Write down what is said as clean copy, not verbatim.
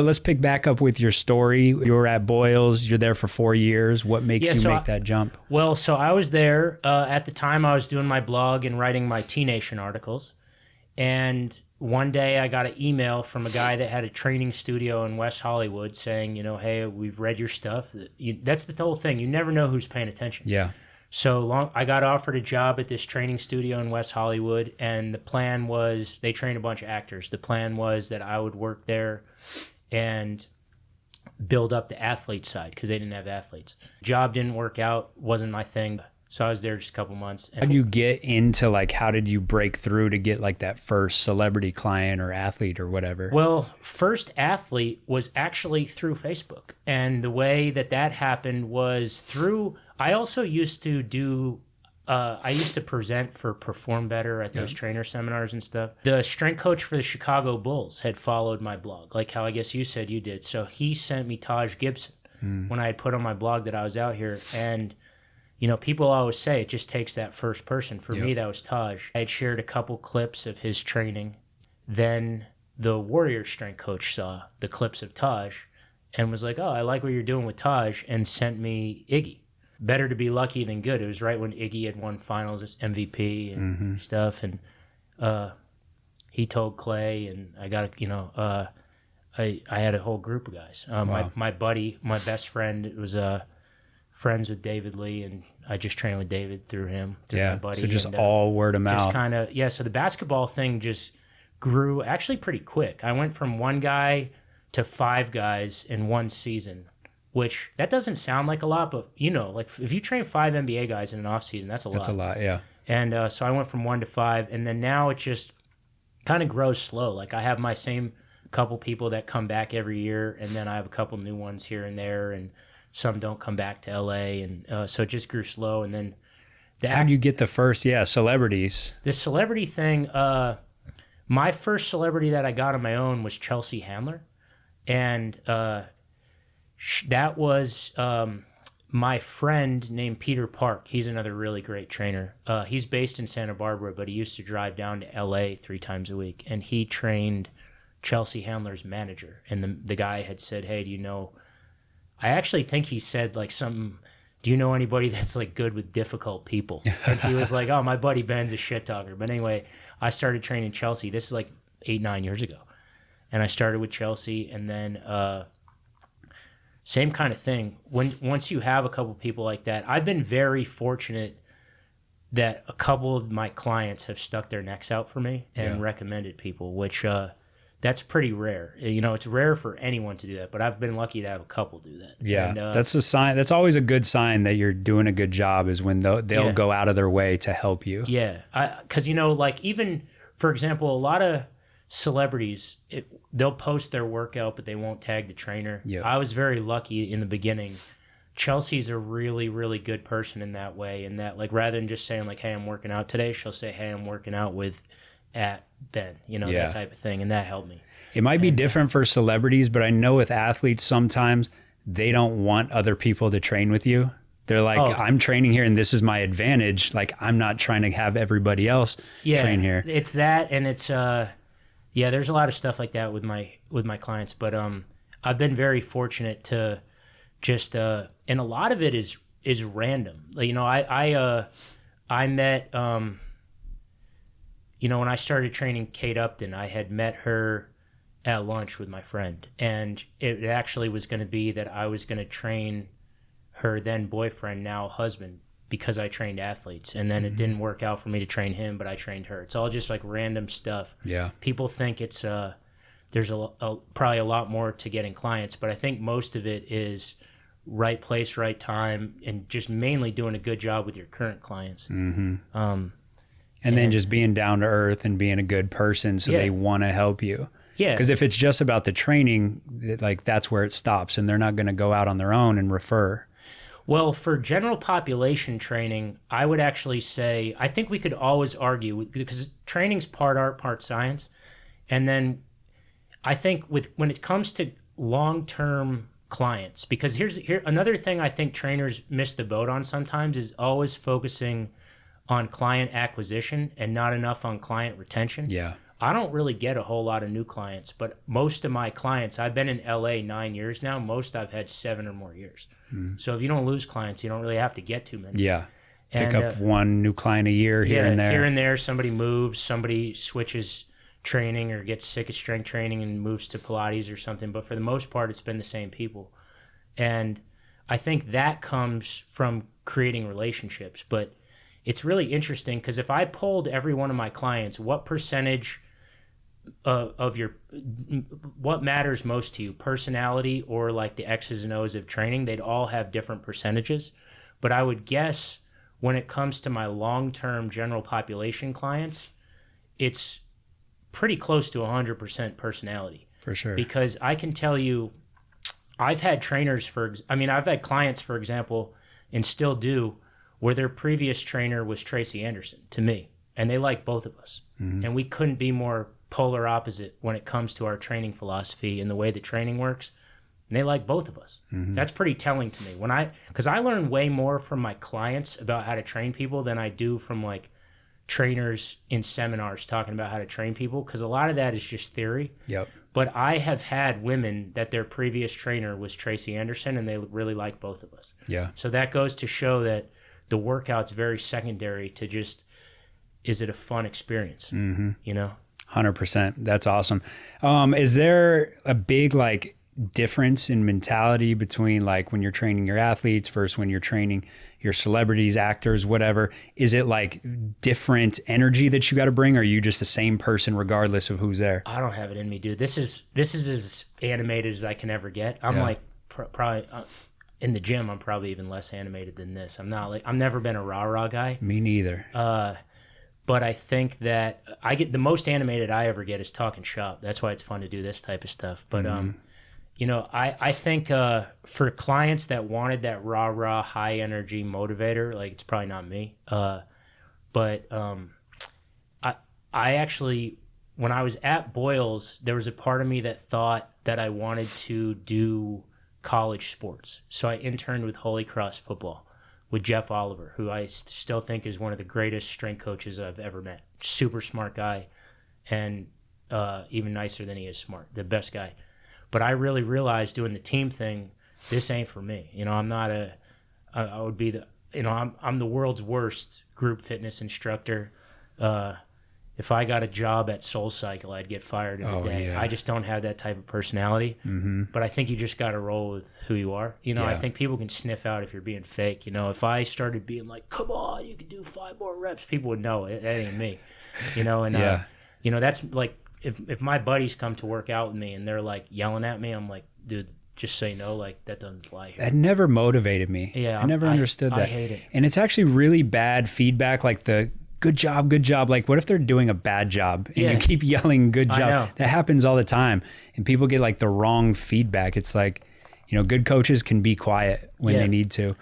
Let's pick back up with your story. You were at Boyles. You're there for 4 years. What makes you make that jump? Well, so I was there. At the time, I was doing my blog and writing my T-Nation articles. And one day I got an email from a guy that had a training studio in West Hollywood saying, hey, we've read your stuff. That's the whole thing. You never know who's paying attention. Yeah. So I got offered a job at this training studio in West Hollywood, and the plan was they trained a bunch of actors. The plan was that I would work there and build up the athlete side because they didn't have athletes. Job didn't work out, wasn't my thing. So I was there just a couple months. How did you get into, how did you break through to get that first celebrity client or athlete or whatever? Well, first athlete was actually through Facebook. And the way that happened was through, I also used to do, I used to present for Perform Better at those trainer seminars and stuff. The strength coach for the Chicago Bulls had followed my blog, like how I guess you said you did. So he sent me Taj Gibson when I had put on my blog that I was out here. And people always say it just takes that first person. For me, that was Taj. I had shared a couple clips of his training. Then the Warrior strength coach saw the clips of Taj and was like, oh, I like what you're doing with Taj, and sent me Iggy. Better to be lucky than good. It was right when Iggy had won finals as MVP and stuff. And he told Clay, and I got, I had a whole group of guys. Wow. My buddy, my best friend, was friends with David Lee, and I just trained with David through him, my buddy. So just all word of mouth. Just kind of, so the basketball thing just grew actually pretty quick. I went from one guy to 5 guys in one season, which that doesn't sound like a lot, but if you train 5 NBA guys in an off season, that's a lot. That's a lot, yeah. And so I went from 1 to 5, and then now it just kind of grows slow. Like I have my same couple people that come back every year, and then I have a couple new ones here and there, and some don't come back to LA, and so it just grew slow. And then how did you get the first celebrities? The celebrity thing, my first celebrity that I got on my own was Chelsea Handler, and that was my friend named Peter Park. He's another really great trainer. He's based in Santa Barbara, but he used to drive down to LA 3 times a week, and he trained Chelsea Handler's manager. And the guy had said, hey, do you know, I actually think he said something, do you know anybody that's good with difficult people? And he was like, oh, my buddy Ben's a shit talker. But anyway, I started training Chelsea. This is 8-9 years ago. And I started with Chelsea, and then same kind of thing. Once you have a couple people like that, I've been very fortunate that a couple of my clients have stuck their necks out for me and recommended people, which that's pretty rare. It's rare for anyone to do that, but I've been lucky to have a couple do that. Yeah, and, that's a sign. That's always a good sign that you're doing a good job, is when they'll go out of their way to help you. Yeah, because even, for example, a lot of celebrities, they'll post their workout, but they won't tag the trainer. Yep. I was very lucky in the beginning. Chelsea's a really, really good person in that way, and that rather than just saying hey, I'm working out today, she'll say, hey, I'm working out with at Ben, that type of thing, and that helped me. It might be different for celebrities, but I know with athletes sometimes they don't want other people to train with you. They're like, I'm training here and this is my advantage. I'm not trying to have everybody else train here. It's that, and it's there's a lot of stuff like that with my clients, but I've been very fortunate to just and a lot of it is random. I met when I started training Kate Upton, I had met her at lunch with my friend, and it actually was going to be that I was going to train her then boyfriend, now husband, because I trained athletes, and then it didn't work out for me to train him, but I trained her. It's all just random stuff. Yeah. People think it's there's probably a lot more to getting clients, but I think most of it is right place, right time, and just mainly doing a good job with your current clients. And then just being down to earth and being a good person, so they want to help you. Yeah. Because if it's just about the training, that's where it stops, and they're not going to go out on their own and refer. Well, for general population training, I would actually say, I think we could always argue, because training's part art, part science. And then I think when it comes to long-term clients, because here another thing I think trainers miss the boat on sometimes is always focusing on client acquisition and not enough on client retention. Yeah. I don't really get a whole lot of new clients, but most of my clients, I've been in LA 9 years now. Most I've had 7 or more years. So if you don't lose clients, you don't really have to get too many. Yeah. Pick up one new client a year here and there. Here and there, somebody moves, somebody switches training or gets sick of strength training and moves to Pilates or something. But for the most part, it's been the same people. And I think that comes from creating relationships. But it's really interesting because if I polled every one of my clients, what percentage of your, what matters most to you, personality or like the X's and O's of training, they'd all have different percentages. But I would guess when it comes to my long-term general population clients, it's pretty close to 100% personality. For sure. Because I can tell you, I've had I've had clients, for example, and still do, where their previous trainer was Tracy Anderson to me, and they like both of us. And we couldn't be more polar opposite when it comes to our training philosophy and the way that training works. And they like both of us. So that's pretty telling to me. Because I learn way more from my clients about how to train people than I do from like trainers in seminars talking about how to train people, because a lot of that is just theory. Yep. But I have had women that their previous trainer was Tracy Anderson, and they really like both of us. Yeah. So that goes to show that the workout's very secondary to just, is it a fun experience? You know? 100%. That's awesome. Is there a big like difference in mentality between like when you're training your athletes versus when you're training your celebrities, actors, whatever? Is it like different energy that you got to bring, or are you just the same person regardless of who's there? I don't have it in me, dude. This is as animated as I can ever get. I'm like probably in the gym. I'm probably even less animated than this. I've never been a rah-rah guy. Me neither. But I think that I get the most animated I ever get is talking shop. That's why it's fun to do this type of stuff. But you know, I think for clients that wanted that rah-rah, high-energy motivator, like, it's probably not me. But I actually, when I was at Boyles, there was a part of me that thought that I wanted to do college sports. So I interned with Holy Cross Football with Jeff Oliver, who I still think is one of the greatest strength coaches I've ever met. Super smart guy, and even nicer than he is smart, the best guy. But I really realized doing the team thing, this ain't for me. You know, I'm not I would be I'm the world's worst group fitness instructor. If I got a job at Soul Cycle, I'd get fired in a day. Yeah. I just don't have that type of personality. But I think you just got to roll with who you are. You know, I think people can sniff out if you're being fake. You know, if I started being like, come on, you can do 5 more reps, people would know that ain't me. You know, and you know, that's like, if my buddies come to work out with me and they're like yelling at me, I'm like, dude, just say no. Like, that doesn't fly here. That never motivated me. Yeah, I never understood that. I hate it. And it's actually really bad feedback, like the good job. Like, what if they're doing a bad job and you keep yelling good job? That happens all the time. And people get like the wrong feedback. It's like, you know, good coaches can be quiet when they need to.